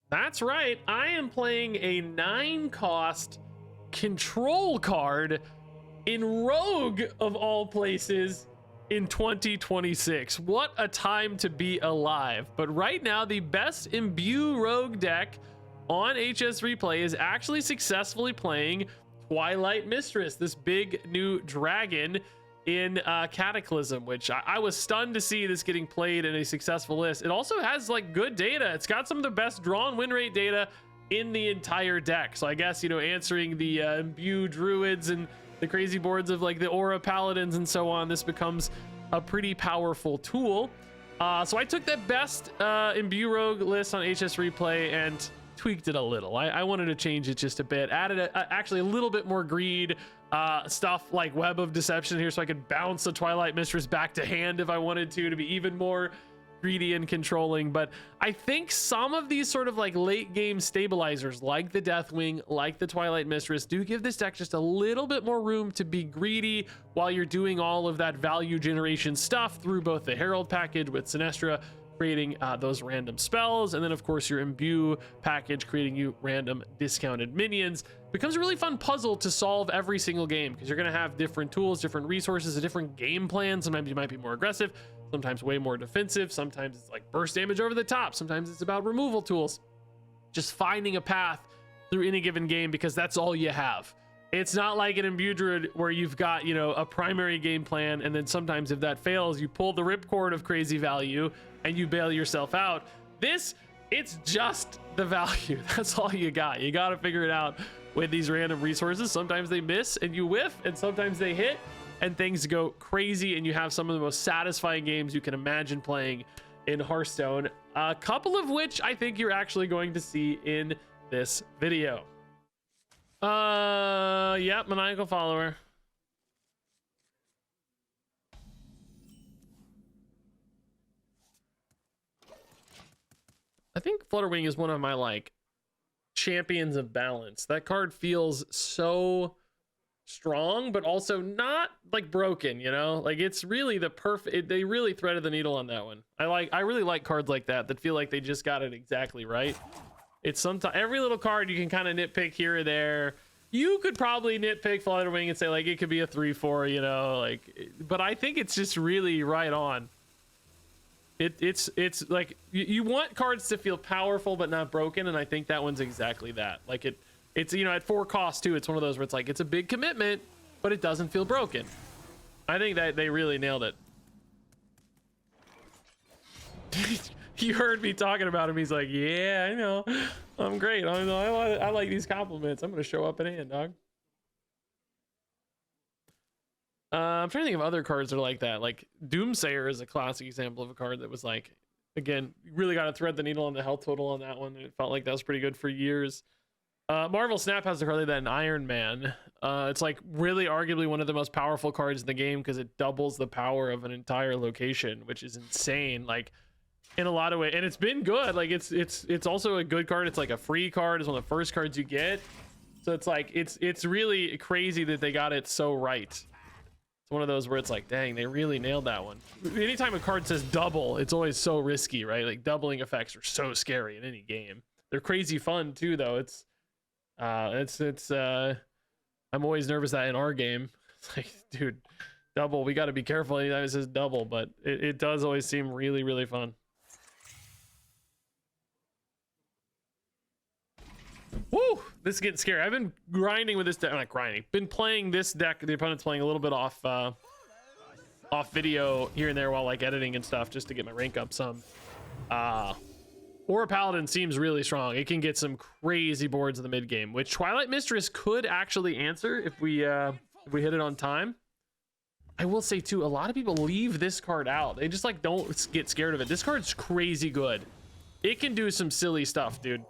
That's right. I am playing a 9-cost control card in Rogue of all places in 2026. What a time to be alive. But right now, the best Imbue Rogue deck on HS Replay is actually successfully playing Twilight Mistress, this big new dragon in Cataclysm, which I was stunned to see this getting played in a successful list. It also has like good data. It's got some of the best drawn win rate data in the entire deck. So I guess, you know, answering the Imbue Druids and the crazy boards of like the Aura Paladins and so on, this becomes a pretty powerful tool. So I took that best Imbue Rogue list on HS Replay and tweaked it a little. I wanted to change it just a bit, added actually a little bit more greed, stuff like Web of Deception here, so I could bounce the Twilight Mistress back to hand if I wanted to be even more greedy and controlling. But I think some of these sort of like late game stabilizers, like the Deathwing, like the Twilight Mistress, do give this deck just a little bit more room to be greedy while you're doing all of that value generation stuff through both the Herald package with Sinestra creating those random spells, and then of course your Imbue package creating you random discounted minions. Becomes a really fun puzzle to solve every single game, because you're going to have different tools, different resources, a different game plan. Sometimes you might be more aggressive, sometimes way more defensive, sometimes it's like burst damage over the top, sometimes it's about removal tools. Just finding a path through any given game, because that's all you have. It's not like an Imbue Druid where you've got, you know, a primary game plan, and then sometimes if that fails, you pull the ripcord of crazy value and you bail yourself out. This, it's just the value. That's all you got. You got to figure it out with these random resources. Sometimes they miss and you whiff, and sometimes they hit and things go crazy, and you have some of the most satisfying games you can imagine playing in Hearthstone, a couple of which I think you're actually going to see in this video. Yep, maniacal follower. I think Flutterwing is one of my like champions of balance. That card feels so strong, but also not like broken, you know? Like it's really the perfect, they really threaded the needle on that one. I really like cards like that feel like they just got it exactly right. It's sometimes every little card you can kind of nitpick here or there. You could probably nitpick Flutterwing and say like it could be a 3/4, you know, like, but I think it's just really right on. It's like you want cards to feel powerful but not broken, and I think that one's exactly that. Like it's you know, at 4 costs too, it's one of those where it's like it's a big commitment but it doesn't feel broken. I think that they really nailed it. You heard me talking about him. He's like, yeah, I know, I'm great. I like these compliments. I'm gonna show up in hand, dog. I'm trying to think of other cards that are like that. Like Doomsayer is a classic example of a card that was like, again, you really got to thread the needle on the health total on that one. It felt like that was pretty good for years. Marvel Snap has a card like that in Iron Man. It's like really arguably one of the most powerful cards in the game because it doubles the power of an entire location, which is insane. Like in a lot of ways, and it's been good. Like it's also a good card. It's like a free card. It's one of the first cards you get. So it's like it's really crazy that they got it so right. It's one of those where it's like, dang, they really nailed that one. Anytime a card says double, it's always so risky, right? Like doubling effects are so scary in any game. They're crazy fun too, though. I'm always nervous that in our game, it's like, dude, double, we got to be careful anytime it says double, but it does always seem really, really fun. Woo! This is getting scary. I've been grinding with this deck. Not grinding. Been playing this deck. The opponent's playing a little bit off video here and there while like editing and stuff, just to get my rank up some. Aura Paladin seems really strong. It can get some crazy boards in the mid game, which Twilight Mistress could actually answer if we hit it on time. I will say too, a lot of people leave this card out. They just like don't get scared of it. This card's crazy good. It can do some silly stuff, dude.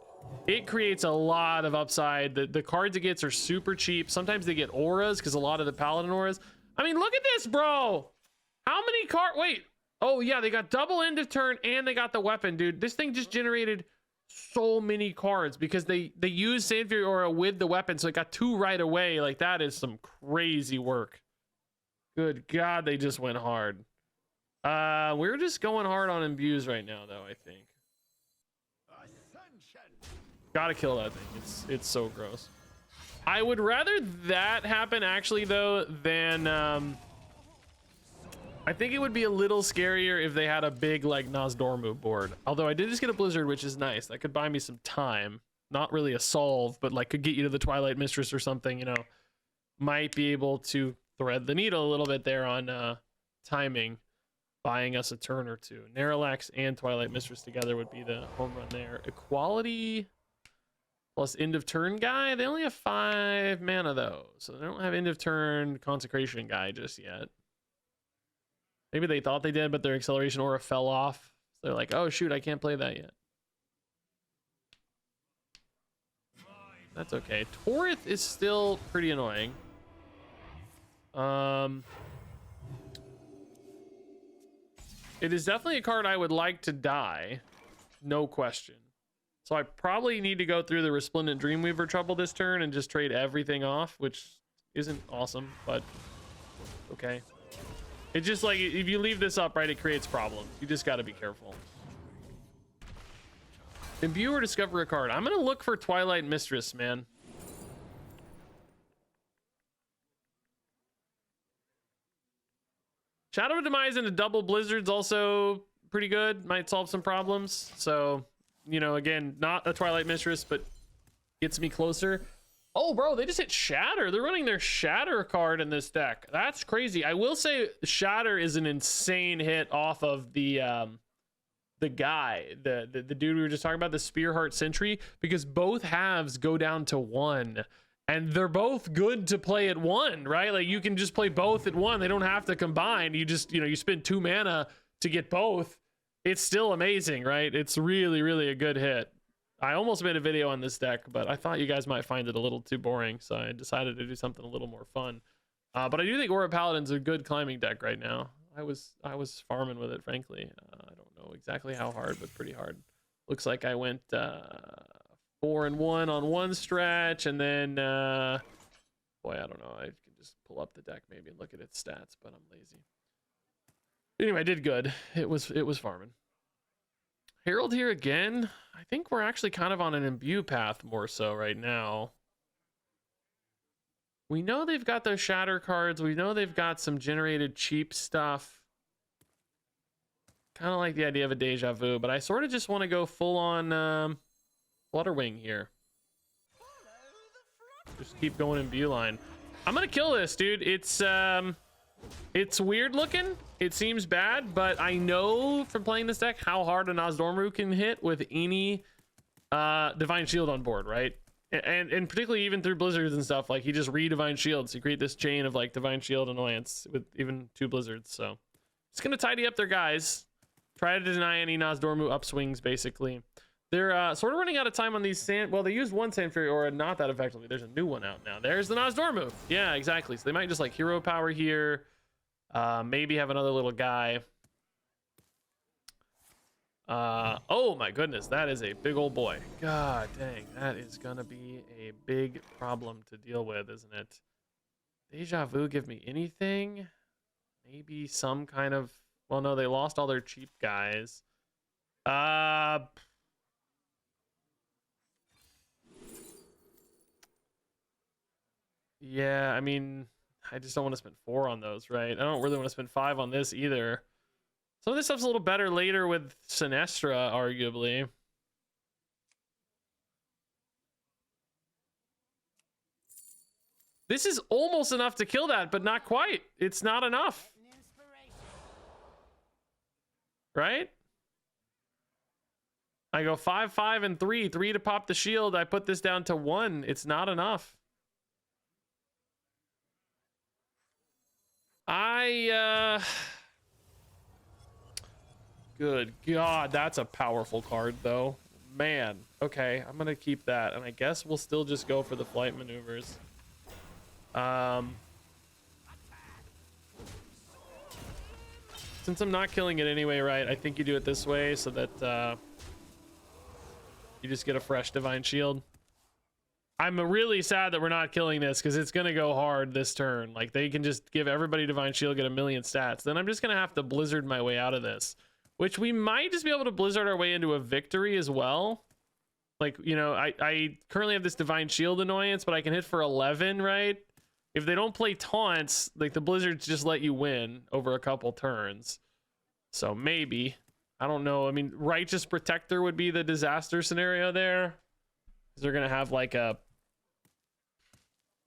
It creates a lot of upside. The cards it gets are super cheap. Sometimes they get auras because a lot of the Paladin auras. I mean, look at this, bro. How many cards? Wait. Oh, yeah, they got double end of turn and they got the weapon, dude. This thing just generated so many cards because they used Sand Fury Aura with the weapon, so it got 2 right away. Like, that is some crazy work. Good God, they just went hard. We're just going hard on imbues right now, though, I think. Gotta kill that thing. It's so gross. I would rather that happen actually though than I think it would be a little scarier if they had a big like Nozdormu board. Although I did just get a Blizzard, which is nice. That could buy me some time. Not really a solve, but like could get you to the Twilight Mistress or something, you know. Might be able to thread the needle a little bit there on timing, buying us a turn or two. Naralax and Twilight Mistress together would be the home run there. Equality plus end of turn guy. They only have 5 mana though, so they don't have end of turn consecration guy just yet. Maybe they thought they did, but their acceleration aura fell off. So they're like, oh shoot, I can't play that yet. That's okay. Torith is still pretty annoying. It is definitely a card I would like to die, no question. So I probably need to go through the Resplendent Dreamweaver trouble this turn and just trade everything off, which isn't awesome, but okay. It's just like, if you leave this up, right, it creates problems. You just got to be careful. Imbue or discover a card. I'm going to look for Twilight Mistress, man. Shadow of Demise into double Blizzard's also pretty good. Might solve some problems. So, you know, again, not a Twilight Mistress, but gets me closer. Oh, bro, they just hit Shatter. They're running their Shatter card in this deck. That's crazy. I will say Shatter is an insane hit off of the guy, the dude we were just talking about, the Spearheart Sentry, because both halves go down to 1. And they're both good to play at 1, right? Like you can just play both at 1. They don't have to combine. You just, you know, you spend 2 mana to get both. It's still amazing, right? It's really, really a good hit. I almost made a video on this deck, but I thought you guys might find it a little too boring, so I decided to do something a little more fun. But I do think Aura Paladin's a good climbing deck right now. I was farming with it, frankly. I don't know exactly how hard, but pretty hard. Looks like I went 4-1 on one stretch, and then boy, I don't know. I can just pull up the deck maybe and look at its stats, but I'm lazy. Anyway, I did good. It was farming. Herald here again. I think we're actually kind of on an imbue path more so right now. We know they've got those shatter cards. We know they've got some generated cheap stuff. Kind of like the idea of a deja vu, but I sort of just want to go full on Flutterwing here. Just keep going imbue line. I'm gonna kill this, dude. It's weird looking. It seems bad, but I know from playing this deck how hard a Nozdormu can hit with any Divine Shield on board, right? And particularly even through Blizzards and stuff, like he just re-Divine Shields. You create this chain of like Divine Shield annoyance with even 2 Blizzards. So just gonna tidy up their guys. Try to deny any Nozdormu upswings, basically. They're sort of running out of time on these sand. Well, they used one Sand Fury Aura not that effectively. There's a new one out now. There's the Nozdormu. Yeah, exactly. So they might just like hero power here. Maybe have another little guy. Oh my goodness, that is a big old boy. God dang, that is gonna be a big problem to deal with, isn't it? Deja Vu give me anything? Maybe some kind of, well, no, they lost all their cheap guys. Yeah, I mean, I just don't want to spend 4 on those, right? I don't really want to spend 5 on this either. Some of this stuff's a little better later with Sinestra, arguably. This is almost enough to kill that, but not quite. It's not enough. Right? I go 5, 5, and 3. 3 to pop the shield. I put this down to 1. It's not enough. Good God, that's a powerful card, though. Man, okay, I'm gonna keep that, and I guess we'll still just go for the flight maneuvers. Since I'm not killing it anyway, right, I think you do it this way so that you just get a fresh Divine Shield. I'm really sad that we're not killing this because it's gonna go hard this turn. Like, they can just give everybody Divine Shield, get 1,000,000 stats. Then I'm just gonna have to Blizzard my way out of this, which we might just be able to Blizzard our way into a victory as well. Like, you know, I currently have this Divine Shield annoyance, but I can hit for 11, right? If they don't play taunts, like the Blizzards just let you win over a couple turns. So maybe. I don't know. I mean, Righteous Protector would be the disaster scenario there. They're going to have like a,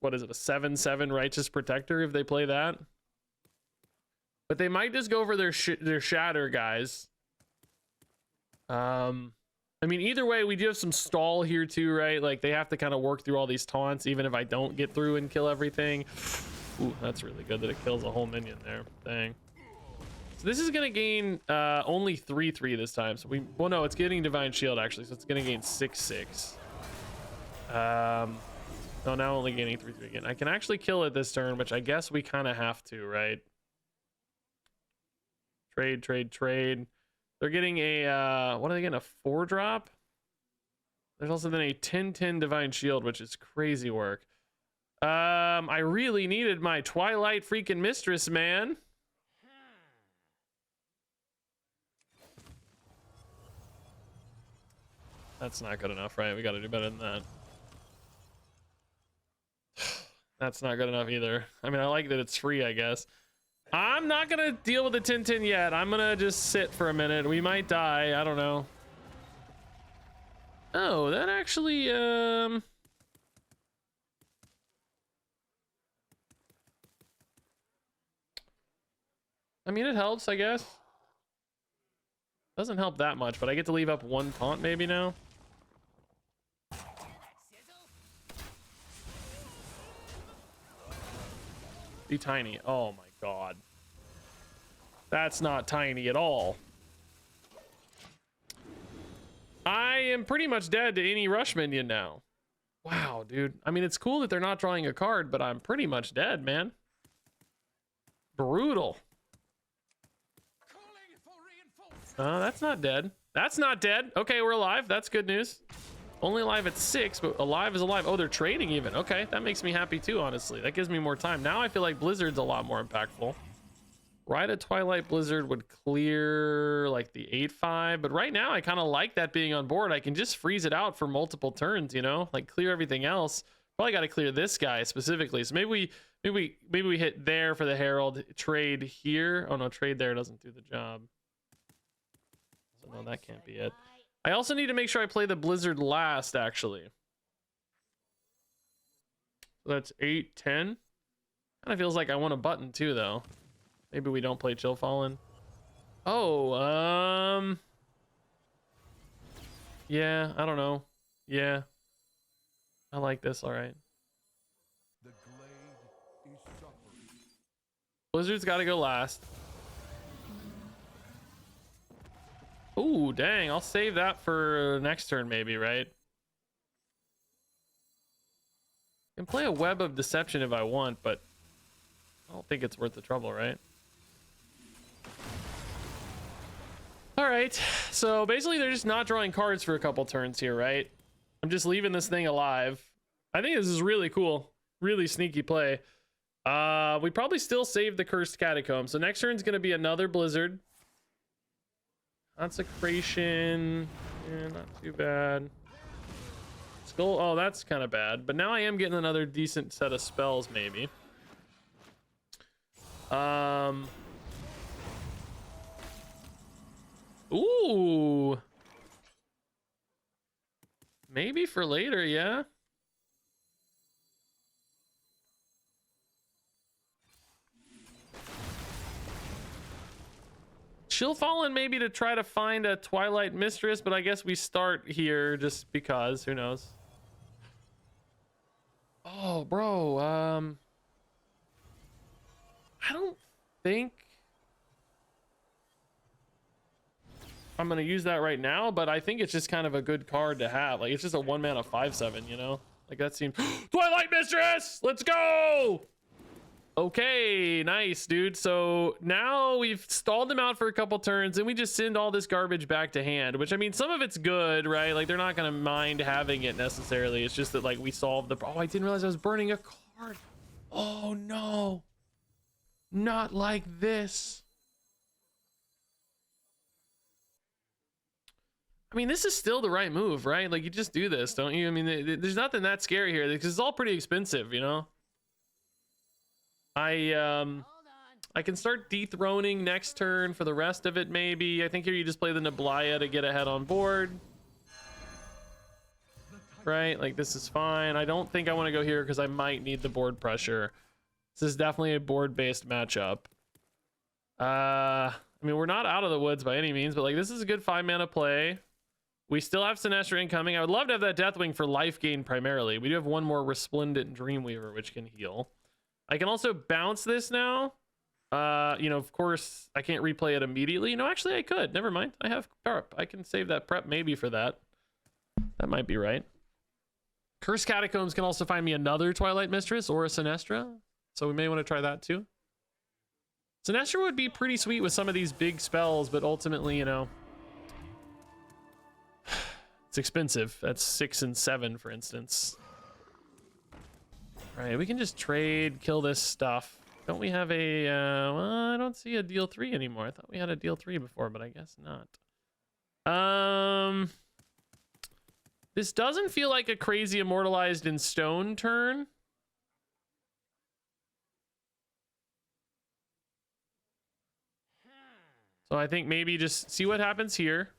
what is it, a 7/7 Righteous Protector if they play that. But they might just go for their Shatter guys. I mean, either way, we do have some stall here too, right? Like, they have to kind of work through all these taunts, even if I don't get through and kill everything. Ooh, that's really good that it kills a whole minion there. Dang. So this is going to gain only 3/3 this time. So well, no, it's getting Divine Shield, actually. So it's going to gain 6/6. No, now only gaining 3/3 again. I can actually kill it this turn, which I guess we kind of have to, right? Trade, trade, trade. They're getting a, what are they getting? A 4-drop? There's also then a 10/10 Divine Shield, which is crazy work. I really needed my Twilight freaking Mistress, man. That's not good enough, right? We got to do better than that. That's not good enough either. I mean, I like that it's free, I guess. I'm not gonna deal with the 10/10 yet. I'm gonna just sit for a minute. We might die. I don't know. Oh, that actually, I mean, it helps, I guess. Doesn't help that much, but I get to leave up 1 taunt maybe now. Be tiny. Oh my god. That's not tiny at all. I am pretty much dead to any rush minion now. Wow, dude. I mean, it's cool that they're not drawing a card, but I'm pretty much dead, man. Brutal. That's not dead. That's not dead. Okay, we're alive. That's good news. Only alive at 6, but alive is alive. Oh, they're trading even. Okay, that makes me happy too, honestly. That gives me more time. Now I feel like Blizzard's a lot more impactful. Ride a Twilight Blizzard would clear like the 8/5, but right now I kind of like that being on board. I can just freeze it out for multiple turns, you know, like clear everything else. Probably got to clear this guy specifically. So maybe we hit there for the Herald, trade here. Oh no, trade there doesn't do the job. So no, that can't be it. I also need to make sure I play the Blizzard last, actually. So that's 8, 10. Kind of feels like I want a button too, though. Maybe we don't play Chill Fallen. Oh, yeah, I don't know. Yeah. I like this, all right. Blizzard's got to go last. Ooh, dang, I'll save that for next turn maybe, right? I can play a Web of Deception if I want, but I don't think it's worth the trouble, right? All right, so basically they're just not drawing cards for a couple turns here, right? I'm just leaving this thing alive. I think this is really cool. Really sneaky play. We probably still save the Cursed Catacomb. So next turn's going to be another Blizzard. Consecration. Yeah, not too bad. Skull. Oh, that's kind of bad. But now I am getting another decent set of spells, maybe. Ooh. Maybe for later, yeah. Chill Fallen maybe to try to find a Twilight Mistress, but I guess we start here just because, who knows. Oh, bro, I don't think I'm gonna use that right now, but I think it's just kind of a good card to have. Like, it's just a 1-mana 5/7, you know? Like, that seems... Twilight Mistress! Let's go! Okay, nice, dude. So now we've stalled them out for a couple turns and we just send all this garbage back to hand, which, I mean, some of it's good, right? Like, they're not gonna mind having it necessarily. It's just that, like, we solved the... Oh, I didn't realize I was burning a card. Oh, no. Not like this. I mean, this is still the right move, right? Like, you just do this, don't you? I mean, there's nothing that scary here because it's all pretty expensive, you know? I can start dethroning next turn for the rest of it, maybe. I think here you just play the Nablaya to get ahead on board. Right? Like, this is fine. I don't think I want to go here because I might need the board pressure. This is definitely a board-based matchup. I mean, we're not out of the woods by any means, but, like, this is a good 5-mana play. We still have Sinestra incoming. I would love to have that Deathwing for life gain primarily. We do have one more Resplendent Dreamweaver, which can heal. I can also bounce this now. You know, of course, I can't replay it immediately. No, actually, I could. Never mind. I have prep. I can save that prep maybe for that. That might be right. Cursed Catacombs can also find me another Twilight Mistress or a Sinestra. So we may want to try that too. Sinestra would be pretty sweet with some of these big spells, but ultimately, you know, it's expensive. That's 6 and 7, for instance. All right, we can just trade, kill this stuff. Don't we have a, well, I don't see a deal 3 anymore. I thought we had a deal 3 before, but I guess not. This doesn't feel like a crazy Immortalized in Stone turn. So I think maybe just see what happens here.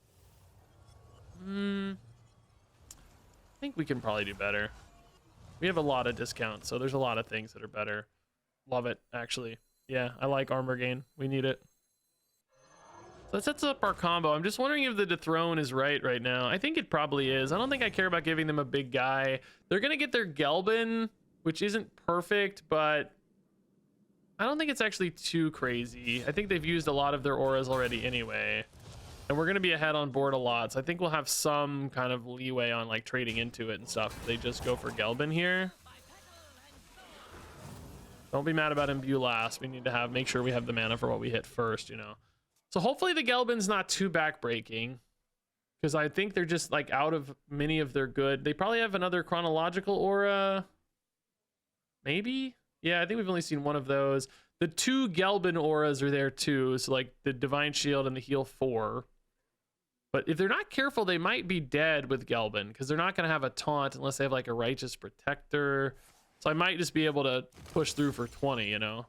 I think we can probably do better. We have a lot of discounts, so there's a lot of things that are better. Love it, actually. Yeah, I like armor gain. We need it. So that sets up our combo. I'm just wondering if the dethrone is right now. I think it probably is. I don't think I care about giving them a big guy. They're going to get their Gelbin, which isn't perfect, but I don't think it's actually too crazy. I think they've used a lot of their auras already anyway. And we're going to be ahead on board a lot, so I think we'll have some kind of leeway on like trading into it and stuff. They just go for Gelbin here. Don't be mad about Imbue last. We need to make sure we have the mana for what we hit first, you know. So hopefully the Gelbin's not too backbreaking, because I think they're just like out of many of their good. They probably have another chronological aura. Maybe? Yeah, I think we've only seen one of those. The 2 Gelbin auras are there too, so like the Divine Shield and the Heal 4. But if they're not careful, they might be dead with Gelbin, because they're not going to have a taunt unless they have like a Righteous Protector. So I might just be able to push through for 20, you know?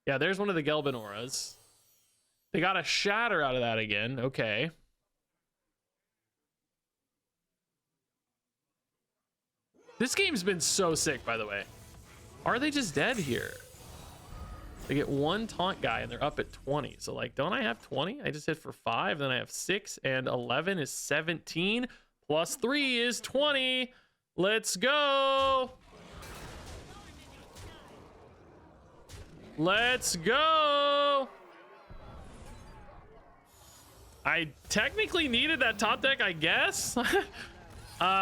Yeah, there's one of the Gelbin auras. They got a Shatter out of that again. Okay. This game's been so sick, by the way. Are they just dead here? They get 1 taunt guy and they're up at 20. So like, don't I have 20? I just hit for 5, then I have 6, and 11 is 17. Plus 3 is 20. Let's go. Let's go. I technically needed that top deck, I guess.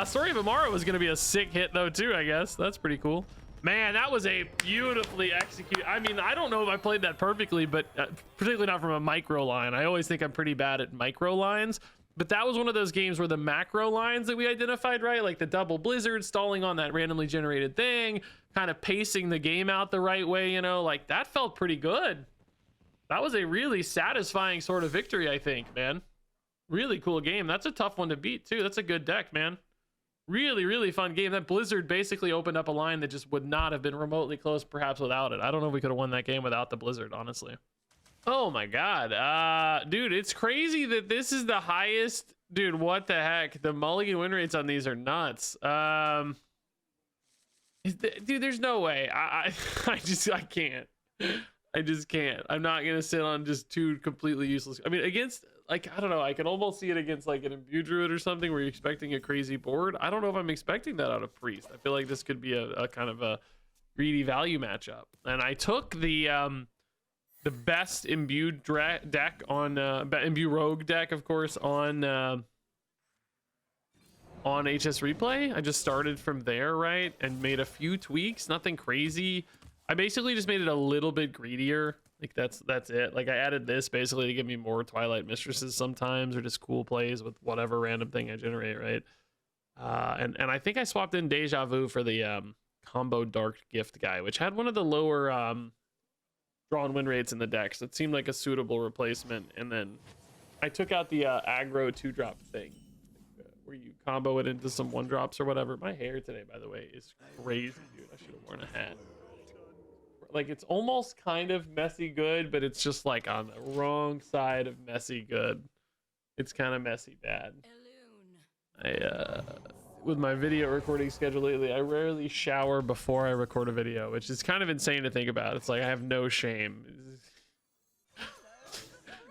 Story of Amara was going to be a sick hit though too, I guess. That's pretty cool. Man, that was a beautifully executed. I mean, I don't know if I played that perfectly, but particularly not from a micro line. I always think I'm pretty bad at micro lines, but that was one of those games where the macro lines that we identified, right? Like the double blizzard, stalling on that randomly generated thing, kind of pacing the game out the right way, you know, like that felt pretty good. That was a really satisfying sort of victory, I think, man. Really cool game. That's a tough one to beat too. That's a good deck, man. Really, really fun game. That Blizzard basically opened up a line that just would not have been remotely close perhaps without it. I don't know if we could have won that game without the Blizzard, honestly. Oh my God. Dude, it's crazy that this is the highest. Dude, what the heck? The mulligan win rates on these are nuts. Dude, there's no way. I can't. I just can't. I'm not going to sit on just 2 completely useless. I mean, against, like, I don't know. I can almost see it against, like, an Imbue Druid or something where you're expecting a crazy board. I don't know if I'm expecting that out of Priest. I feel like this could be a kind of a greedy value matchup. And I took the best Imbue deck on, Imbue Rogue deck, of course, on HS Replay. I just started from there, right? And made a few tweaks. Nothing crazy. I basically just made it a little bit greedier. Like that's it. Like I added this basically to give me more Twilight Mistresses sometimes, or just cool plays with whatever random thing I generate, right? And I think I swapped in Deja Vu for the combo Dark Gift guy, which had one of the lower drawn win rates in the deck, so it seemed like a suitable replacement. And then I took out the aggro 2-drop thing. where you combo it into some 1-drops or whatever. My hair today, by the way, is crazy, dude. I should have worn a hat. Like, it's almost kind of messy good, but it's just like on the wrong side of messy good. It's kind of messy bad. With my video recording schedule lately, I rarely shower before I record a video, which is kind of insane to think about. It's like I have no shame.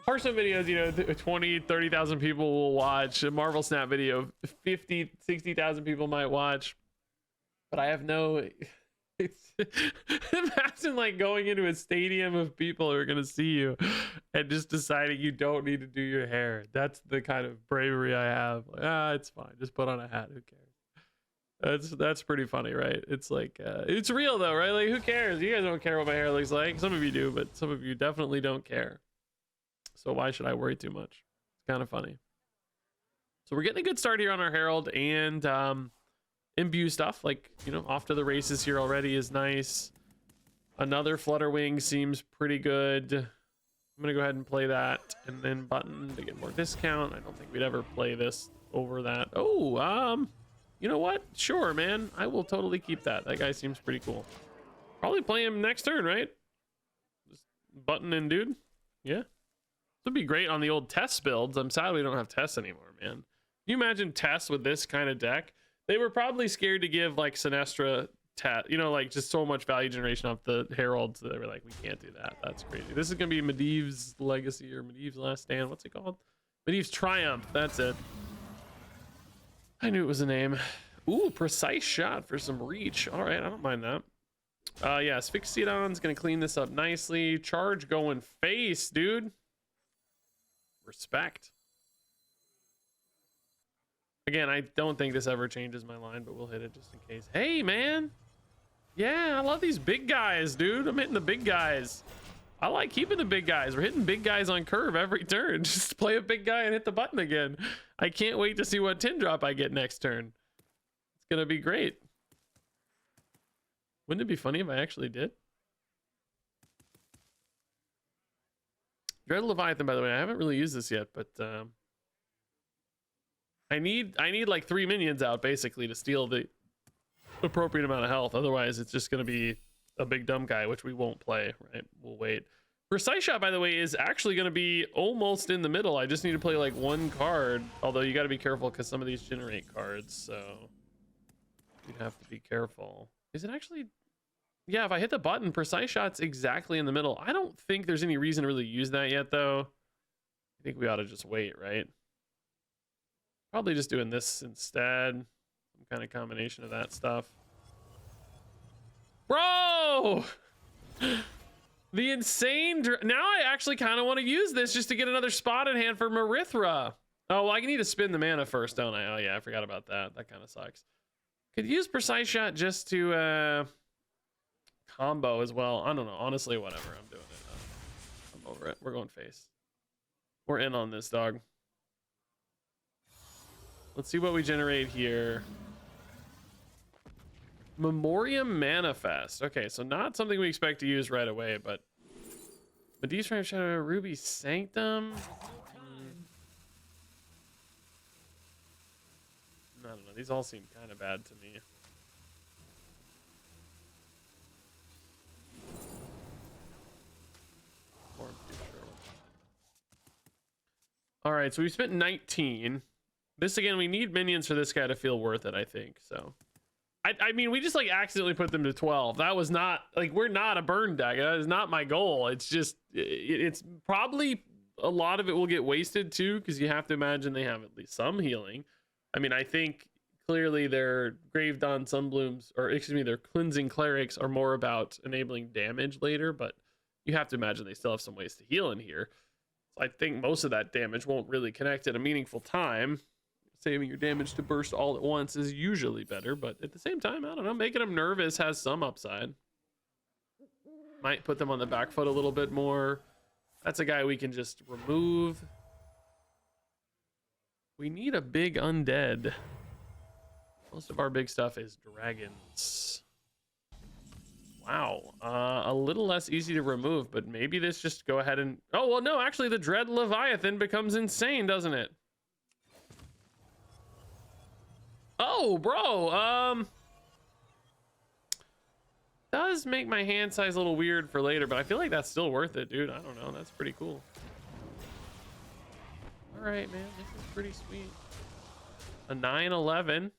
Hearthstone videos, you know, 20, 30,000 people will watch. A Marvel Snap video, 50, 60,000 people might watch. But I have no... It's imagine like going into a stadium of people who are going to see you and just deciding you don't need to do your hair. That's the kind of bravery I have. Like, it's fine. Just put on a hat. Who cares? That's pretty funny, right? It's like, it's real though, right? Like, who cares? You guys don't care what my hair looks like. Some of you do, but some of you definitely don't care. So why should I worry too much? It's kind of funny. So we're getting a good start here on our Herald, and Imbue stuff, like, you know, off to the races here already is nice. Another Flutterwing seems pretty good. I'm gonna go ahead and play that, and then button to get more discount. I don't think we'd ever play this over that. Oh, you know what? Sure, man. I will totally keep that. That guy seems pretty cool. Probably play him next turn, right? Just button and dude. Yeah. This would be great on the old test builds. I'm sad we don't have tests anymore, man. Can you imagine tests with this kind of deck? They were probably scared to give like Sinestra you know, like just so much value generation off the Heralds that they were like, we can't do that. That's crazy. This is gonna be Medivh's Legacy or Medivh's Last Stand. What's it called? Medivh's Triumph. That's it. I knew it was a name. Ooh, precise shot for some reach. All right, I don't mind that. Yeah, Asphyxiodon's gonna clean this up nicely. Charge going face, dude. Respect. Again, I don't think this ever changes my line, but we'll hit it just in case. Hey, man. Yeah, I love these big guys, dude. I'm hitting the big guys. I like keeping the big guys. We're hitting big guys on curve every turn. Just play a big guy and hit the button again. I can't wait to see what 10 drop I get next turn. It's going to be great. Wouldn't it be funny if I actually did? Dread Leviathan, by the way, I haven't really used this yet, but I need like 3 minions out basically to steal the appropriate amount of health. Otherwise, it's just going to be a big dumb guy, which we won't play, right? We'll wait. Precise Shot, by the way, is actually going to be almost in the middle. I just need to play like 1 card, although you got to be careful because some of these generate cards, so you'd have to be careful. Is it actually... Yeah, if I hit the button, Precise Shot's exactly in the middle. I don't think there's any reason to really use that yet, though. I think we ought to just wait, right? Probably just doing this instead. Some kind of combination of that stuff. Bro! The insane... Now I actually kind of want to use this just to get another spot in hand for Marithra. Oh, well, I need to spin the mana first, don't I? Oh, yeah, I forgot about that. That kind of sucks. Could use Precise Shot just to... combo as well. I don't know. Honestly, whatever. I'm doing it. I'm over it. We're going face. We're in on this, dog. Let's see what we generate here. Memoriam Manifest. Okay, so not something we expect to use right away, but Medivh's Triumph Shadow, Ruby Sanctum. I don't know. These all seem kind of bad to me. All right, so we spent 19. This again, we need minions for this guy to feel worth it, I think. So, I mean, we just like accidentally put them to 12. That was not like, we're not a burn deck. That is not my goal. It's just, it's probably a lot of it will get wasted too, because you have to imagine they have at least some healing. I mean, I think clearly their Grave Dawn Sunblooms, or excuse me, their Cleansing Clerics are more about enabling damage later, but you have to imagine they still have some ways to heal in here. So I think most of that damage won't really connect at a meaningful time. Saving your damage to burst all at once is usually better, but at the same time, I don't know, making them nervous has some upside. Might put them on the back foot a little bit more. That's a guy we can just remove. We need a big undead. Most of our big stuff is dragons. Wow, a little less easy to remove, but maybe this just go ahead and... Oh, well, no, actually the Dread Leviathan becomes insane, doesn't it? Whoa, bro. Does make my hand size a little weird for later, but I feel like that's still worth it, dude. I don't know. That's pretty cool. All right, man. This is pretty sweet. A 9/11.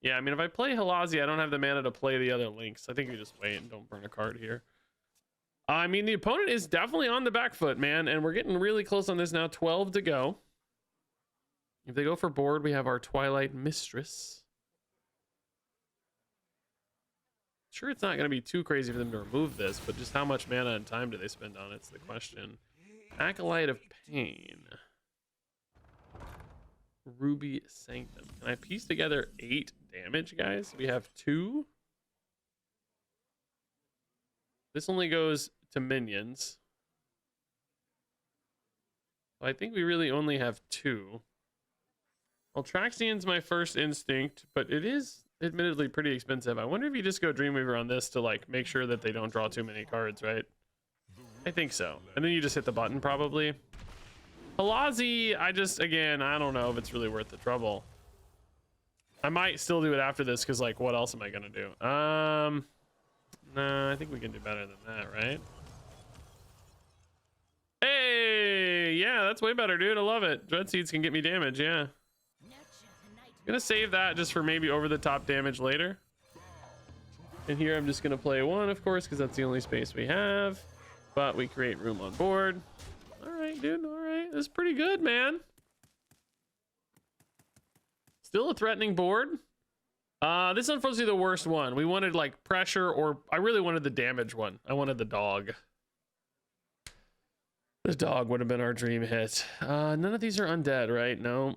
Yeah, I mean, if I play Halazi, I don't have the mana to play the other links. I think we just wait and don't burn a card here. I mean, the opponent is definitely on the back foot, man, and we're getting really close on this now. 12 to go. If they go for board, we have our Twilight Mistress. Sure, it's not going to be too crazy for them to remove this, but just how much mana and time do they spend on it's the question. Acolyte of Pain. Ruby Sanctum. Can I piece together 8 damage, guys? We have 2. This only goes to minions. I think we really only have 2. Altraxian's my first instinct, but it is admittedly pretty expensive. I wonder if you just go Dreamweaver on this to like make sure that they don't draw too many cards, right? I think so. And then you just hit the button probably. Halazi, again, I don't know if it's really worth the trouble. I might still do it after this because like what else am I gonna do? Nah, I think we can do better than that, right? Hey, yeah, that's way better, dude. I love it. Dread Seeds can get me damage, yeah. Gonna save that just for maybe over the top damage later. And here I'm just gonna play 1, of course, because that's the only space we have. But we create room on board. All right, dude. All right, this is pretty good, man. Still a threatening board. This is unfortunately the worst one. We wanted like pressure, or I really wanted the damage one. I wanted the dog. The dog would have been our dream hit. None of these are undead, right? No.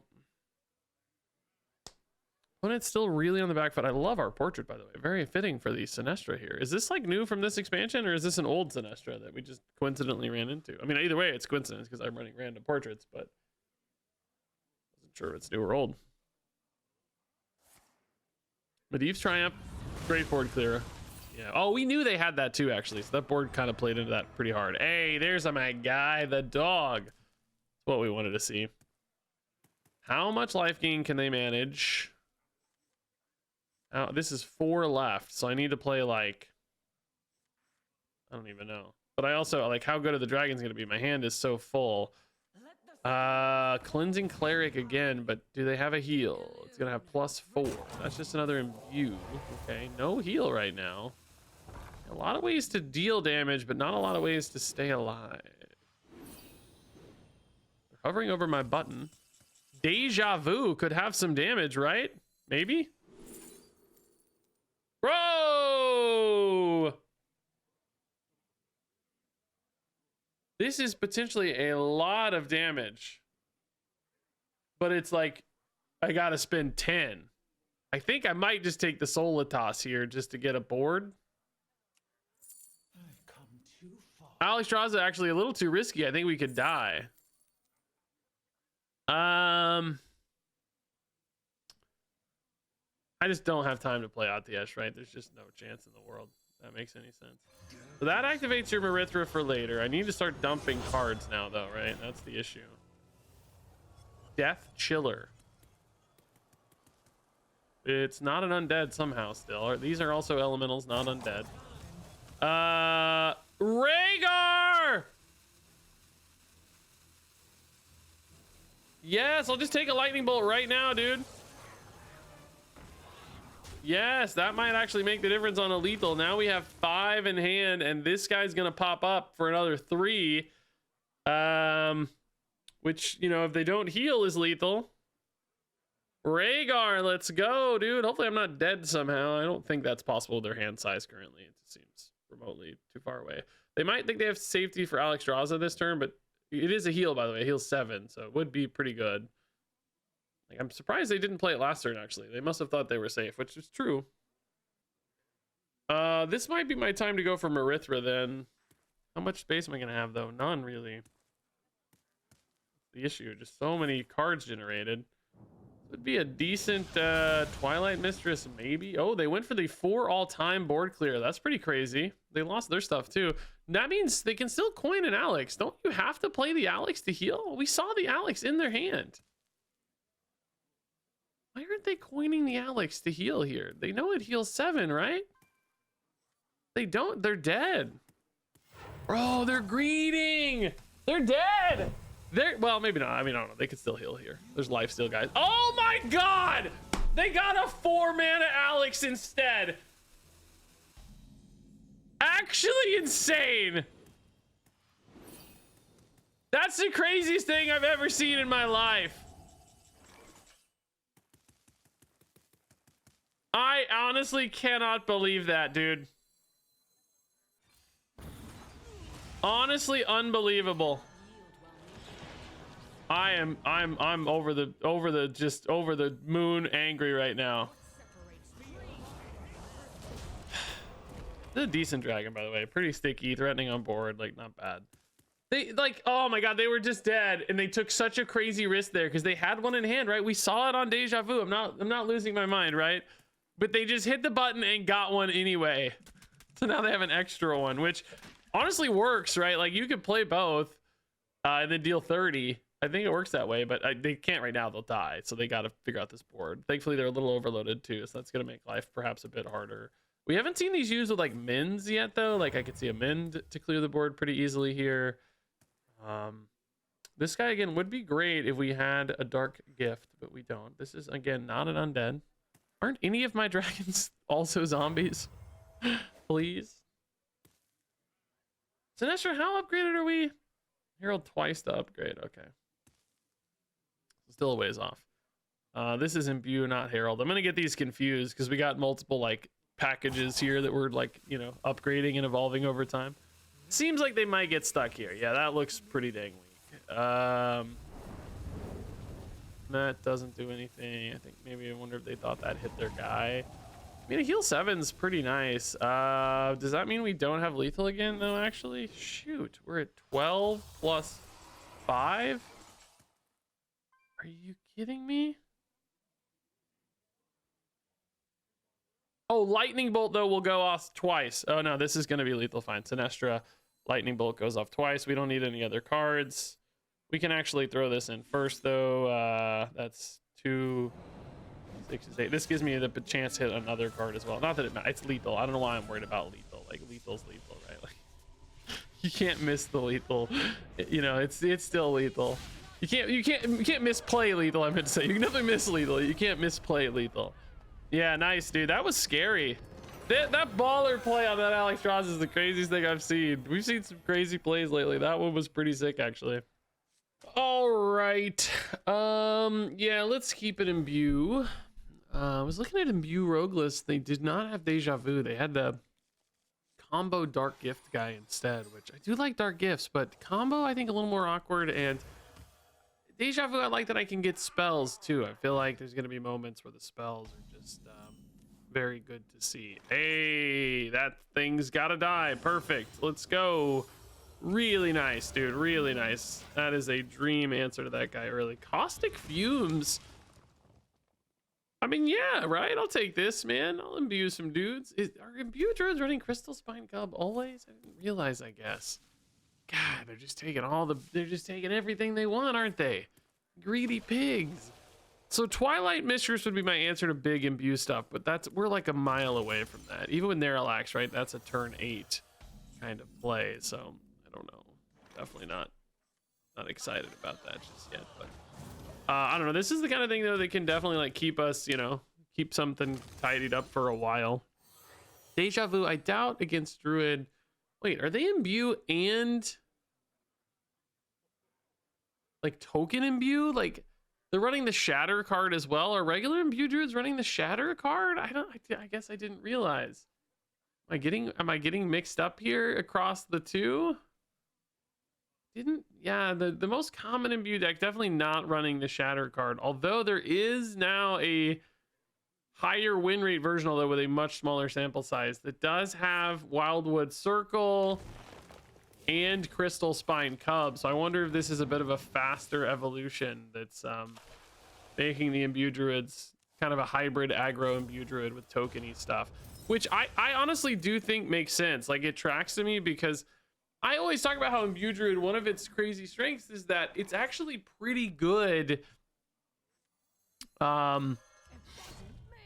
But it's still really on the back foot. I love our portrait, by the way. Very fitting for the Sinestra here. Is this like new from this expansion, or is this an old Sinestra that we just coincidentally ran into? I mean, either way, it's coincidence because I'm running random portraits, but wasn't sure if it's new or old. Medivh's Triumph, great board clear. Yeah. Oh, we knew they had that too, actually. So that board kind of played into that pretty hard. Hey, there's my guy, the dog. That's what we wanted to see. How much life gain can they manage? This is 4 left, so I need to play like, I don't even know. But I also like, how good are the dragons gonna be? My hand is so full. Cleansing Cleric again, but do they have a heal? It's gonna have +4. That's just another imbue. Okay, no heal right now. A lot of ways to deal damage, but not a lot of ways to stay alive. They're hovering over my button. Deja Vu could have some damage, right? Maybe? Bro! This is potentially a lot of damage. But it's like, I gotta spend 10. I think I might just take the Solitas here just to get a board. I've come too far. Alexstrasza actually a little too risky. I think we could die. I just don't have time to play Atiesh, right? There's just no chance in the world that makes any sense. So that activates your Marithra for later. I need to start dumping cards now, though, right? That's the issue. Death Chiller. It's not an undead somehow still. These are also elementals, not undead. Rhaegar! Yes, I'll just take a lightning bolt right now, dude. Yes, that might actually make the difference on a lethal. Now we have 5 in hand, and this guy's gonna pop up for another 3. Which, you know, if they don't heal is lethal. Rhaegar, let's go, dude. Hopefully I'm not dead somehow. I don't think that's possible with their hand size currently. It seems remotely too far away. They might think they have safety for Alexstrasza this turn, but it is a heal, by the way. It heals 7, so it would be pretty good. Like, I'm surprised they didn't play it last turn, actually. They must have thought they were safe, which is true. This might be my time to go for Marithra, then. How much space am I going to have, though? None, really. The issue, just so many cards generated. Would be a decent Twilight Mistress, maybe. Oh, they went for the 4 all-time board clear. That's pretty crazy. They lost their stuff, too. That means they can still coin an Alex. Don't you have to play the Alex to heal? We saw the Alex in their hand. Why aren't they coining the Alex to heal here? They know it heals 7, right? They don't. They're dead. Bro, they're greeting. They're dead. They're, well, maybe not. I mean, I don't know. They could still heal here. There's life steal, guys. Oh my God. They got a 4-mana Alex instead. Actually insane. That's the craziest thing I've ever seen in my life. I honestly cannot believe that, dude. Honestly, unbelievable. I'm over the moon angry right now. This is a decent dragon, by the way. Pretty sticky, threatening on board, like not bad. They like, oh my God, they were just dead, and they took such a crazy risk there because they had one in hand, right? We saw it on Deja Vu. I'm not losing my mind, right? But they just hit the button and got one anyway. So now they have an extra one, which honestly works, right? Like you could play both and then deal 30. I think it works that way, but they can't right now. They'll die. So they got to figure out this board. Thankfully, they're a little overloaded too. So that's going to make life perhaps a bit harder. We haven't seen these used with like mins yet though. Like I could see a min to clear the board pretty easily here. This guy again would be great if we had a dark gift, but we don't. This is again not an undead. Aren't any of my dragons also zombies? Please. Sinestra, how upgraded are we? Herald twice to upgrade. Okay. Still a ways off. This is Imbue, not Herald. I'm gonna get these confused because we got multiple like packages here that we're like, you know, upgrading and evolving over time. Seems like they might get stuck here. Yeah, that looks pretty dang weak. That doesn't do anything. I think maybe I wonder if they thought that hit their guy. I mean, a heal 7's pretty nice. Does that mean we don't have lethal again though, actually? Shoot, we're at 12 plus 5? Are you kidding me? Oh, lightning bolt though will go off twice. Oh no, this is gonna be lethal. Fine. Sinestra, lightning bolt goes off twice. We don't need any other cards. We can actually throw this in first though. That's 2, 6, 8. This gives me the chance to hit another card as well. Not that it matters. It's lethal. I don't know why I'm worried about lethal. Like lethal's lethal, right? Like you can't miss the lethal. You know, it's still lethal. You can't misplay lethal. I meant to say you can definitely miss lethal. You can't misplay lethal. Yeah, nice, dude. That was scary. That baller play on that Alex Ross is the craziest thing I've seen. We've seen some crazy plays lately. That one was pretty sick, actually. All right. Yeah, let's keep it Imbue. I was looking at Imbue Rogue list. They did not have Deja Vu. They had the combo Dark Gift guy instead, which I do like Dark Gifts, but combo I think a little more awkward. And Deja Vu, I like that I can get spells too. I feel like there's going to be moments where the spells are just very good to see. Hey, that thing's got to die. Perfect. Let's go. Really nice, dude. Really nice. That is a dream answer to that guy early. Caustic Fumes. I mean, yeah, right? I'll take this, man. I'll imbue some dudes. Are Imbue Druids running Crystal Spine Cub always? I didn't realize, I guess. God, they're just taking they're just taking everything they want, aren't they? Greedy pigs. So Twilight Mistress would be my answer to big Imbue stuff, but we're like a mile away from that. Even with Neralax, right? That's a turn 8 kind of play. So I don't know. Definitely not excited about that just yet. But I don't know. This is the kind of thing though that can definitely like keep us, you know, keep something tidied up for a while. Deja Vu, I doubt against Druid. Wait, are they Imbue and like token Imbue? Like they're running the Shatter card as well. Are regular Imbue Druids running the Shatter card? I guess I didn't realize. Am I getting mixed up here across the two? Yeah, the most common Imbue deck definitely not running the Shatter card. Although there is now a higher win rate version, although with a much smaller sample size, that does have Wildwood Circle and Crystal Spine Cub. So I wonder if this is a bit of a faster evolution that's making the Imbue Druids kind of a hybrid aggro Imbue Druid with tokeny stuff, which I honestly do think makes sense. Like it tracks to me because I always talk about how Imbue Druid, one of its crazy strengths is that it's actually pretty good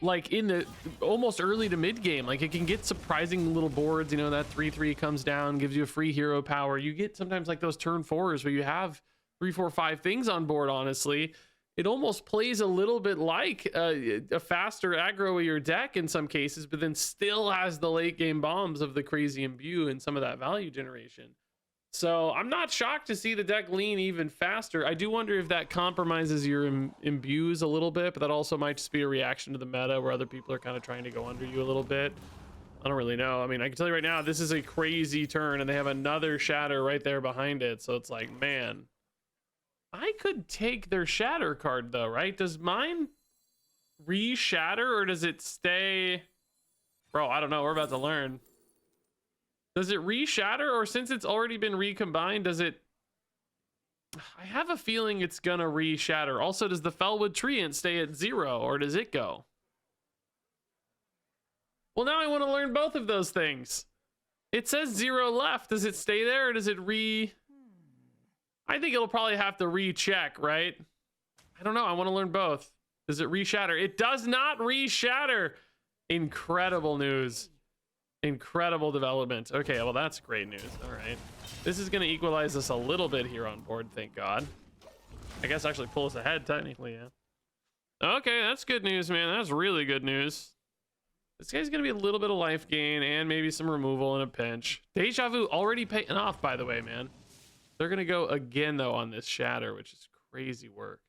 like in the almost early to mid game. Like it can get surprising little boards, you know, that 3/3 comes down, gives you a free hero power. You get sometimes like those turn 4s where you have 3, 4, 5 things on board. Honestly, it almost plays a little bit like a faster aggro of your deck in some cases, but then still has the late game bombs of the crazy imbue and some of that value generation. So I'm not shocked to see the deck lean even faster. I do wonder if that compromises your imbues a little bit, but that also might just be a reaction to the meta where other people are kind of trying to go under you a little bit. I don't really know. I mean, I can tell you right now, this is a crazy turn and they have another shatter right there behind it. So it's like, man, I could take their shatter card though, right? Does mine re-shatter or does it stay? Bro, I don't know. We're about to learn. Does it re-shatter, or since it's already been recombined, does it? I have a feeling it's gonna re-shatter. Also, does the Fellwood Treant stay at 0, or does it go? Well, now I want to learn both of those things. It says 0 left. Does it stay there, or does it re? I think it'll probably have to recheck, right? I don't know. I want to learn both. Does it re-shatter? It does not re-shatter. Incredible news. Incredible development. Okay, well, that's great news. All right. This is going to equalize us a little bit here on board, thank God. I guess actually pull us ahead, technically, yeah. Okay, that's good news, man. That's really good news. This guy's going to be a little bit of life gain and maybe some removal in a pinch. Deja Vu already paying off, by the way, man. They're going to go again, though, on this shatter, which is crazy work.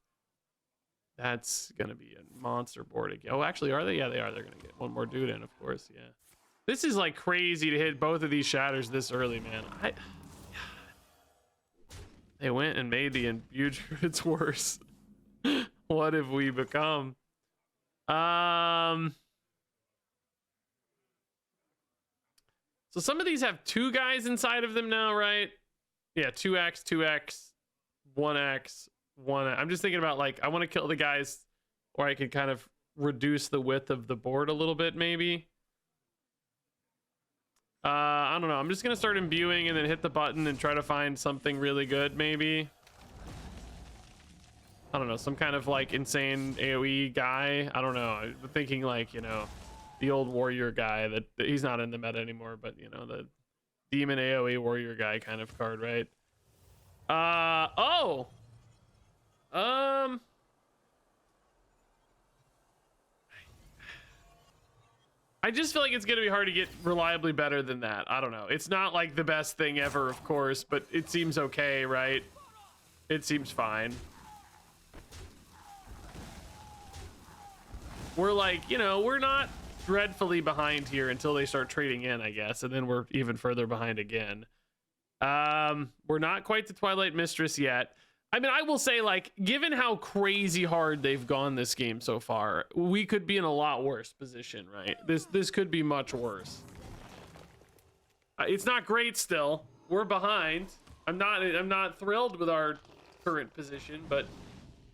That's going to be a monster board again. Oh, actually, are they? Yeah, they are. They're going to get one more dude in, of course, yeah. This is like crazy to hit both of these shatters this early, man. They went and made the imbued druids worse. What have we become? So some of these have 2 guys inside of them now, right? Yeah, 2x, 2x, 1x, 1. I'm just thinking about like I want to kill the guys, or I could kind of reduce the width of the board a little bit, maybe. I don't know. I'm just gonna start imbuing and then hit the button and try to find something really good, maybe. I don't know, some kind of like insane AoE guy. I don't know. I'm thinking like, you know, the old warrior guy that he's not in the meta anymore, but you know, the demon AoE warrior guy kind of card, right? I just feel like it's gonna be hard to get reliably better than that. I don't know. It's not like the best thing ever, of course, but it seems okay, right? It seems fine. We're like, you know, we're not dreadfully behind here until they start trading in, I guess, and then we're even further behind again. We're not quite to Twilight Mistress yet. I mean, I will say, like, given how crazy hard they've gone this game so far, we could be in a lot worse position, right? This could be much worse. It's not great still. We're behind. I'm not thrilled with our current position, but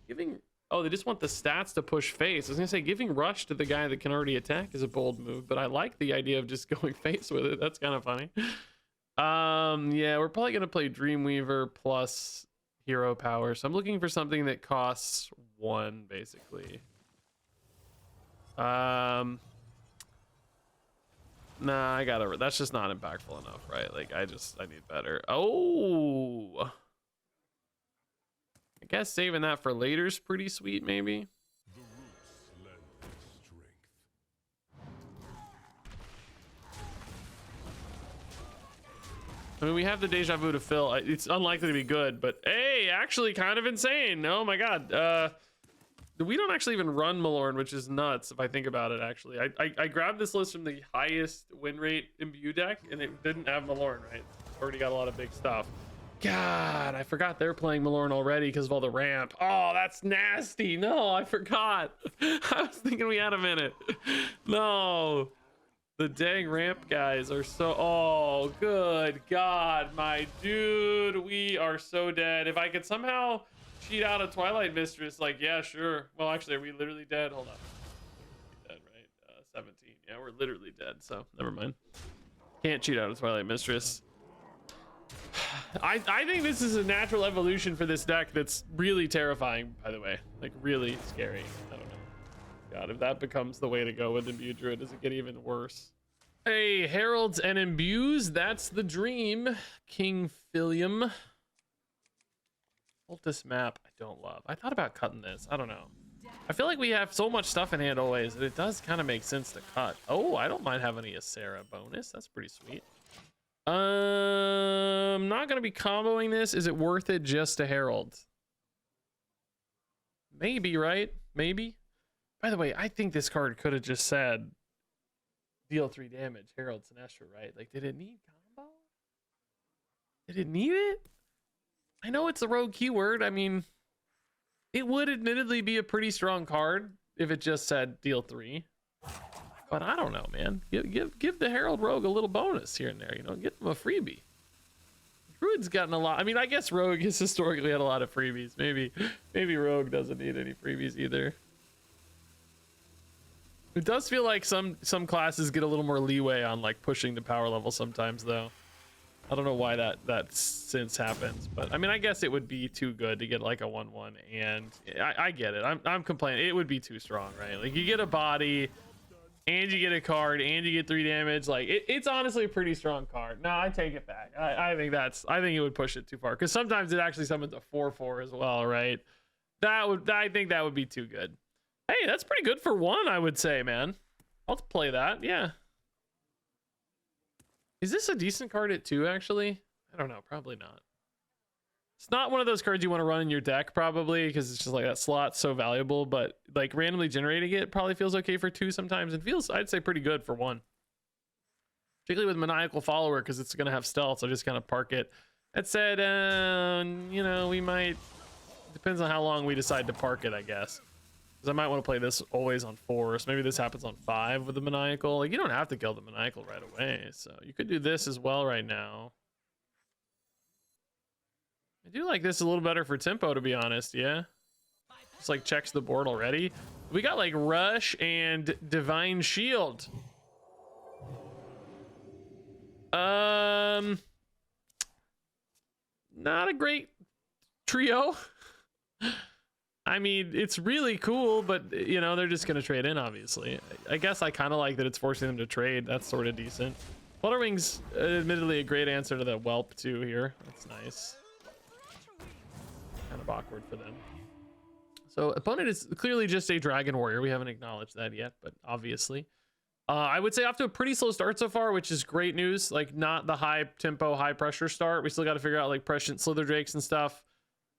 giving... Oh, they just want the stats to push face. I was gonna say giving rush to the guy that can already attack is a bold move, but I like the idea of just going face with it. That's kind of funny. Yeah, we're probably gonna play Dreamweaver plus hero power, so I'm looking for something that costs 1 basically. Nah, I gotta, that's just not impactful enough, right? Like I need better. Oh, I guess saving that for later's pretty sweet, maybe. I mean, we have the Deja Vu to fill. It's unlikely to be good, but hey, actually kind of insane. Oh my God. We don't actually even run Malorn, which is nuts if I think about it, actually. I grabbed this list from the highest win rate imbue deck, and it didn't have Malorn, right? It's already got a lot of big stuff. God, I forgot they're playing Malorn already because of all the ramp. Oh, that's nasty. No, I forgot. I was thinking we had a minute. No. The dang ramp guys are so... Oh, good God, my dude. We are so dead. If I could somehow cheat out a Twilight Mistress, like, yeah, sure. Well, actually, are we literally dead? Hold on. Dead, right? 17. Yeah, we're literally dead, so never mind. Can't cheat out a Twilight Mistress. I think this is a natural evolution for this deck that's really terrifying, by the way. Like, really scary. I don't know. God, if that becomes the way to go with Imbue Druid, does it get even worse? Hey, Heralds and Imbues, that's the dream. King Philium. Cultist map, I don't love. I thought about cutting this. I don't know. I feel like we have so much stuff in hand always that it does kind of make sense to cut. Oh, I don't mind having a Ysera bonus. That's pretty sweet. Not gonna be comboing this. Is it worth it just to Herald? Maybe, right? Maybe. By the way, I think this card could have just said deal 3 damage, Herald Sinestro, right? Like, did it need combo? Did it need it? I know it's a rogue keyword. I mean, it would admittedly be a pretty strong card if it just said deal 3. But I don't know, man. Give the Herald Rogue a little bonus here and there, you know, give them a freebie. Druid's gotten a lot. I mean, I guess Rogue has historically had a lot of freebies. Maybe Rogue doesn't need any freebies either. It does feel like some classes get a little more leeway on like pushing the power level sometimes, though. I don't know why that since happens, but I mean, I guess it would be too good to get like a 1/1, and I get it. I'm complaining. It would be too strong, right? Like, you get a body, and you get a card, and you get 3 damage. Like, it's honestly a pretty strong card. No, I take it back. I think it would push it too far, because sometimes it actually summons a 4/4 as well, right? I think that would be too good. Hey, that's pretty good for 1, I would say, man. I'll play that, yeah. Is this a decent card at 2, actually? I don't know, probably not. It's not one of those cards you want to run in your deck, probably, because it's just like that slot's so valuable, but like randomly generating it probably feels okay for 2 sometimes, and feels, I'd say, pretty good for 1. Particularly with Maniacal Follower, because it's going to have stealth, so just kind of park it. That said, you know, we might... Depends on how long we decide to park it, I guess. Because I might want to play this always on 4, so maybe this happens on 5 with the Maniacal. Like, you don't have to kill the Maniacal right away, so you could do this as well right now. I do like this a little better for tempo, to be honest, yeah? Just like checks the board already. We got like Rush and Divine Shield. Not a great trio. I mean, it's really cool, but you know, they're just gonna trade in, obviously. I guess I kind of like that it's forcing them to trade. That's sort of decent. Flutterwing's admittedly a great answer to the Whelp too here. That's nice. Kind of awkward for them. So opponent is clearly just a Dragon Warrior. We haven't acknowledged that yet, but obviously. I would say off to a pretty slow start so far, which is great news. Like, not the high tempo, high pressure start. We still got to figure out like Prescient Slither Drakes and stuff.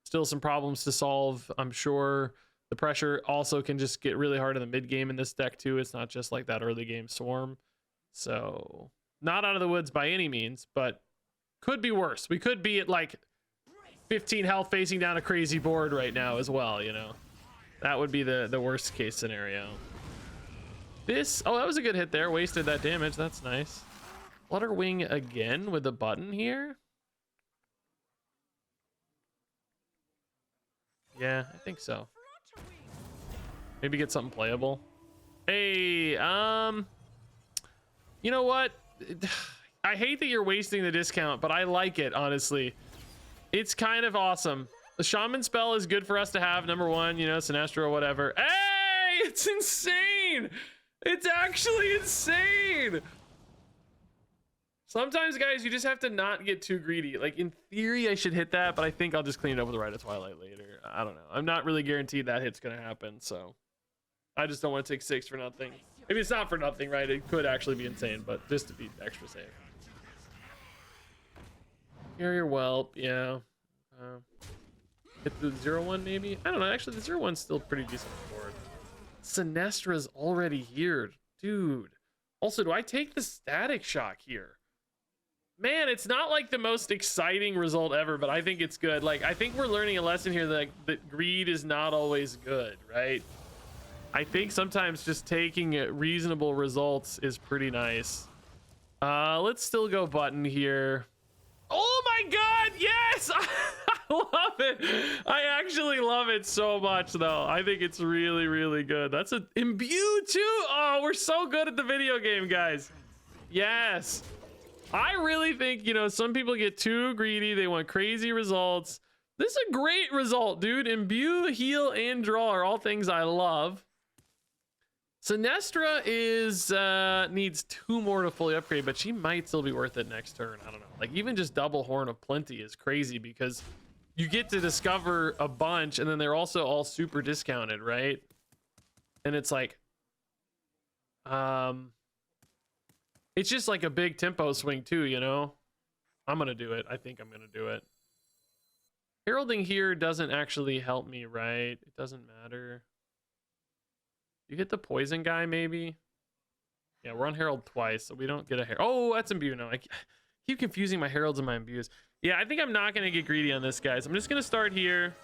Still some problems to solve, I'm sure. The pressure also can just get really hard in the mid game in this deck too. It's not just like that early game Swarm. So not out of the woods by any means, but could be worse. We could be at like 15 health facing down a crazy board right now as well, you know. That would be the worst case scenario. This, oh, that was a good hit there. Wasted that damage. That's nice. Flutterwing again with a button here. Yeah, I think so. Maybe get something playable. Hey, you know what? I hate that you're wasting the discount, but I like it, honestly. It's kind of awesome. The Shaman spell is good for us to have, number 1, you know, Sinestro or whatever. Hey, it's insane. It's actually insane. Sometimes, guys, you just have to not get too greedy. Like, in theory, I should hit that, but I think I'll just clean it up with the Rite of Twilight later. I don't know. I'm not really guaranteed that hit's going to happen, so I just don't want to take 6 for nothing. Maybe it's not for nothing, right? It could actually be insane, but just to be extra safe. Carrier Whelp, yeah. Hit the 0/1 maybe? I don't know. Actually, the 0/1's still pretty decent board. Sinestra's already here. Dude. Also, do I take the Static Shock here? Man, it's not like the most exciting result ever, but I think it's good. Like, I think we're learning a lesson here that greed is not always good, right? I think sometimes just taking reasonable results is pretty nice. Let's still go button here. Oh my god, yes! I love it. I actually love it so much, though. I think it's really, really good. That's an Imbue too. Oh, we're so good at the video game, guys. Yes. I really think, you know, some people get too greedy. They want crazy results. This is a great result, dude. Imbue, heal, and draw are all things I love. Sinestra is needs 2 more to fully upgrade, but she might still be worth it next turn. I don't know. Like even just double Horn of Plenty is crazy because you get to discover a bunch and then they're also all super discounted, right? And it's like it's just like a big tempo swing too, you know? I'm gonna do it. I think I'm gonna do it. Heralding here doesn't actually help me, right? It doesn't matter. You hit the poison guy, maybe? Yeah, we're on Herald twice, so we don't get a Herald. Oh, that's Imbue now. I keep confusing my Heralds and my Imbues. Yeah, I think I'm not going to get greedy on this, guys. I'm just going to start here.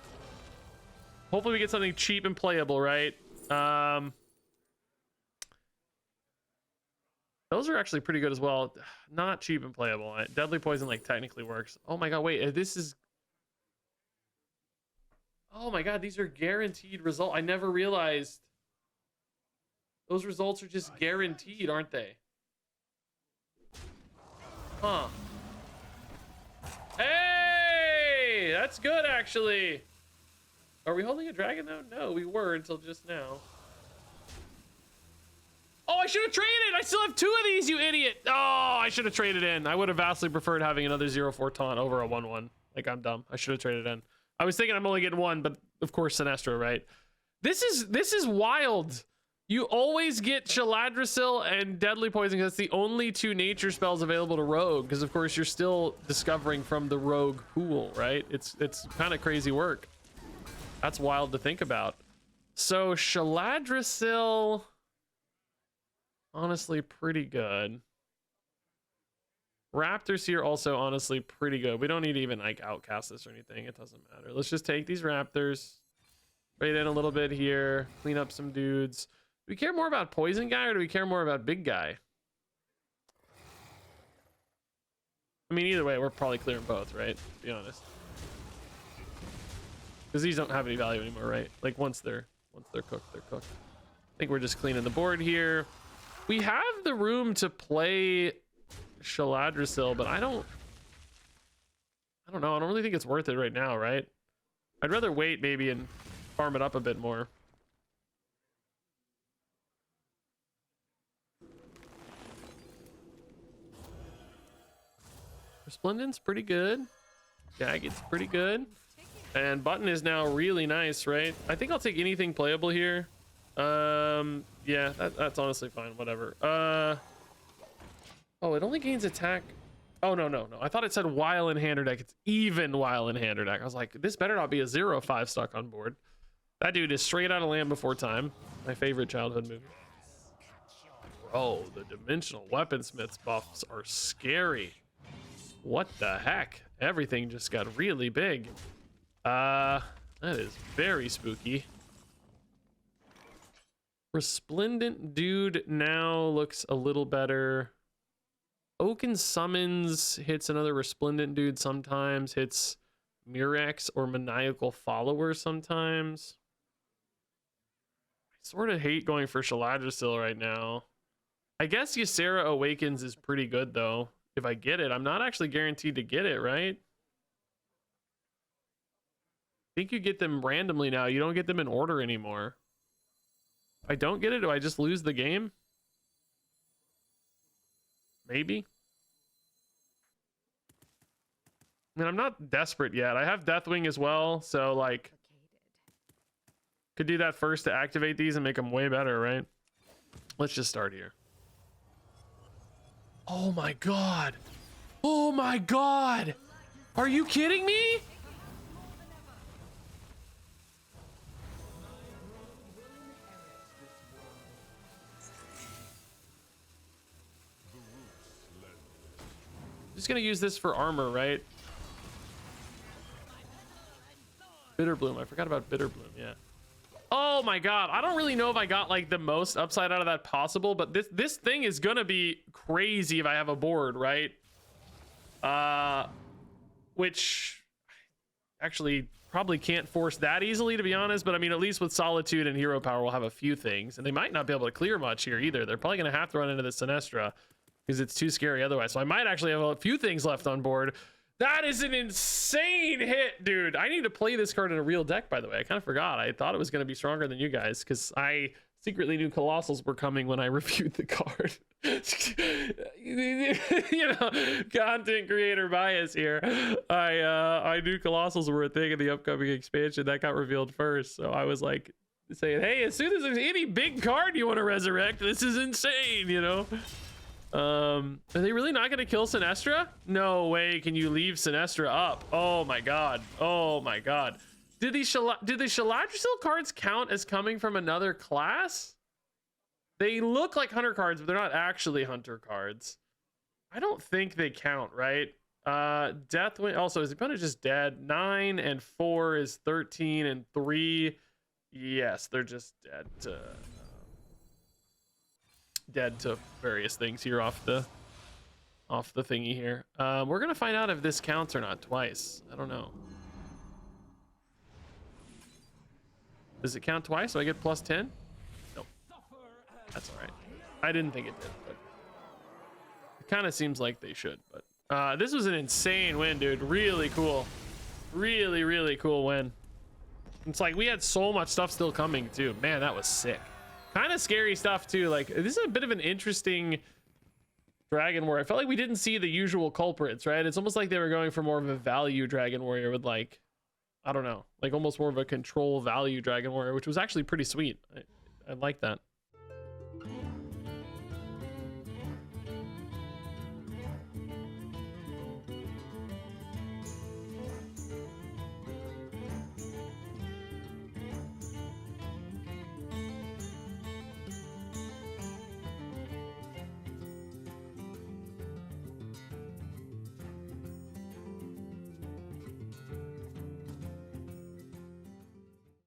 Hopefully we get something cheap and playable, right? Those are actually pretty good as well. Not cheap and playable. Deadly Poison, like, technically works. Oh my god, wait. This is... Oh my god, these are guaranteed results. I never realized... Those results are just guaranteed, aren't they? Huh. Hey! That's good, actually. Are we holding a dragon, though? No, we were until just now. Oh, I should have traded! I still have 2 of these, you idiot! Oh, I should have traded in. I would have vastly preferred having another 0-4 taunt over a 1-1. Like, I'm dumb. I should have traded in. I was thinking I'm only getting 1, but of course, Sinestra, right? This is wild. You always get Shaladrisil and Deadly Poison because that's the only 2 nature spells available to Rogue. Because of course you're still discovering from the Rogue pool, right? It's kind of crazy work. That's wild to think about. So Shaladrisil, honestly, pretty good. Raptors here also honestly pretty good. We don't need to even like outcast this or anything. It doesn't matter. Let's just take these Raptors, trade in a little bit here, clean up some dudes. Do we care more about poison guy or do we care more about big guy? I mean, either way, we're probably clearing both, right? To be honest, because these don't have any value anymore, right? Like once they're cooked, they're cooked. I think we're just cleaning the board here. We have the room to play Shaladrisil, but I don't know. I don't really think it's worth it right now, right? I'd rather wait maybe and farm it up a bit more. Resplendent's pretty good. Jagged's pretty good. And Button is now really nice, right? I think I'll take anything playable here. Yeah, that's honestly fine. Whatever. Oh, it only gains attack. Oh, no. I thought it said while in hand or deck. It's even while in hand or deck. I was like, this better not be a 0-5 stuck on board. That dude is straight out of Land Before Time. My favorite childhood movie. Oh, the Dimensional Weaponsmiths buffs are scary. What the heck? Everything just got really big. That is very spooky. Resplendent dude now looks a little better. Oaken Summons hits another Resplendent dude sometimes, hits Murex or Maniacal Follower sometimes. I sort of hate going for Shaladrisil right now. I guess Ysera Awakens is pretty good though. If I get it, I'm not actually guaranteed to get it, right? I think you get them randomly now. You don't get them in order anymore. If I don't get it, do I just lose the game? Maybe. I mean, I'm not desperate yet. I have Deathwing as well, so like could do that first to activate these and make them way better, right? Let's just start here. Oh my god. Oh my god. Are you kidding me? Just gonna use this for armor, right? Bitterbloom. I forgot about Bitterbloom. Yeah. Oh my god. I don't really know if I got like the most upside out of that possible, but this thing is gonna be crazy if I have a board, right? Which actually probably can't force that easily, to be honest, but I mean, at least with Solitude and Hero Power, we'll have a few things, and they might not be able to clear much here either. They're probably gonna have to run into the Sinestra because it's too scary otherwise. So I might actually have a few things left on board. That is an insane hit, dude. I need to play this card in a real deck, by the way. I kind of forgot. I thought it was going to be stronger than you guys because I secretly knew Colossals were coming when I reviewed the card. You know, content creator bias here. I knew Colossals were a thing in the upcoming expansion that got revealed first, so I was like saying, hey, as soon as there's any big card you want to resurrect, this is insane, you know. Are they really not gonna kill Sinestra? No way can you leave Sinestra up. Oh my god. Oh my god. Did the Shaladrisil cards count as coming from another class? They look like hunter cards, but they're not actually hunter cards. I don't think they count, right? Deathwind also, is the opponent just dead? 9 and 4 is 13 and 3. Yes, they're just dead to various things here off the thingy here. We're gonna find out if this counts or not twice. I don't know. Does it count twice so I get plus 10? Nope. That's all right. I didn't think it did, but it kind of seems like they should. But this was an insane win, dude. Really cool. Really, really cool win. It's like we had so much stuff still coming too. Man, that was sick. Kind of scary stuff too. Like, this is a bit of an interesting Dragon Warrior. I felt like we didn't see the usual culprits, right? It's almost like they were going for more of a value Dragon Warrior with, like, I don't know, like almost more of a control value Dragon Warrior, which was actually pretty sweet. I like that.